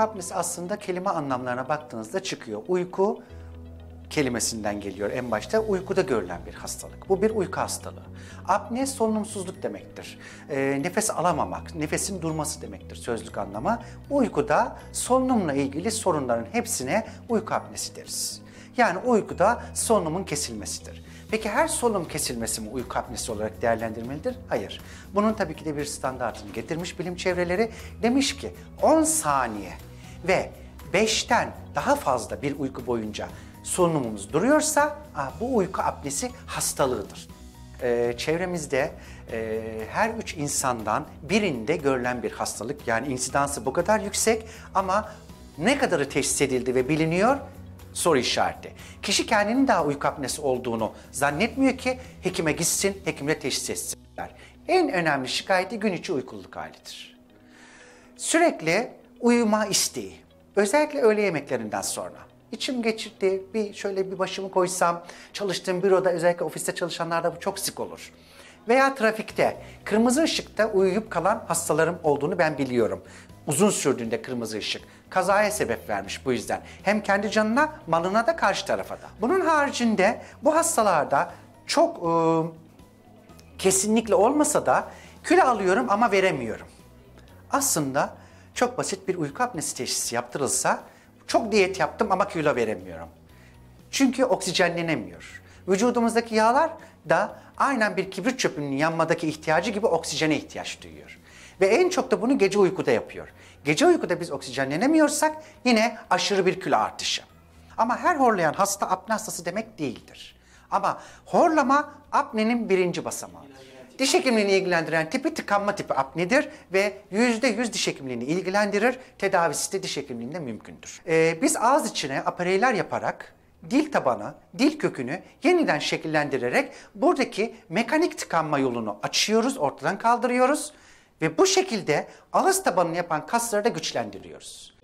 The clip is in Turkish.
apnesi aslında kelime anlamlarına baktığınızda çıkıyor. Uyku kelimesinden geliyor en başta. Uykuda görülen bir hastalık. Bu bir uyku hastalığı. Apne solunumsuzluk demektir. Nefes alamamak, nefesin durması demektir sözlük anlamı. Uykuda solunumla ilgili sorunların hepsine uyku apnesi deriz. Yani uykuda solunumun kesilmesidir. Peki her solunum kesilmesi mi uyku apnesi olarak değerlendirmelidir? Hayır. Bunun tabii ki de bir standartını getirmiş bilim çevreleri. Demiş ki 10 saniye ve 5'ten daha fazla bir uyku boyunca solunumumuz duruyorsa bu uyku apnesi hastalığıdır. Çevremizde her 3 insandan birinde görülen bir hastalık, yani insidansı bu kadar yüksek ama ne kadarı teşhis edildi ve biliniyor? Soru işareti. Kişi kendinin daha uyku apnesi olduğunu zannetmiyor ki hekime gitsin, hekimle teşhis etsinler. En önemli şikayeti gün içi uykuluk halidir. Sürekli uyuma isteği, özellikle öğle yemeklerinden sonra. İçim geçirdi, şöyle bir başımı koysam, çalıştığım büroda, özellikle ofiste çalışanlarda bu çok sık olur. Veya trafikte, kırmızı ışıkta uyuyup kalan hastalarım olduğunu ben biliyorum. Uzun sürdüğünde kırmızı ışık kazaya sebep vermiş bu yüzden. Hem kendi canına, malına da karşı tarafa da. Bunun haricinde bu hastalarda çok kesinlikle olmasa da kilo alıyorum ama veremiyorum. Aslında çok basit bir uyku apnesi teşhisi yaptırılsa, çok diyet yaptım ama kilo veremiyorum. Çünkü oksijenlenemiyor. Vücudumuzdaki yağlar da aynen bir kibrit çöpünün yanmadaki ihtiyacı gibi oksijene ihtiyaç duyuyor. Ve en çok da bunu gece uykuda yapıyor. Gece uykuda biz oksijenlenemiyorsak yine aşırı bir kilo artışı. Ama her horlayan hasta apne hastası demek değildir. Ama horlama apnenin birinci basamağıdır. Diş hekimliğini ilgilendiren tipi tıkanma tipi apnedir ve %100 diş hekimliğini ilgilendirir. Tedavisi de diş hekimliğinde mümkündür. Biz ağız içine apareyler yaparak dil tabanı, dil kökünü yeniden şekillendirerek buradaki mekanik tıkanma yolunu açıyoruz, ortadan kaldırıyoruz ve bu şekilde ağız tabanını yapan kasları da güçlendiriyoruz.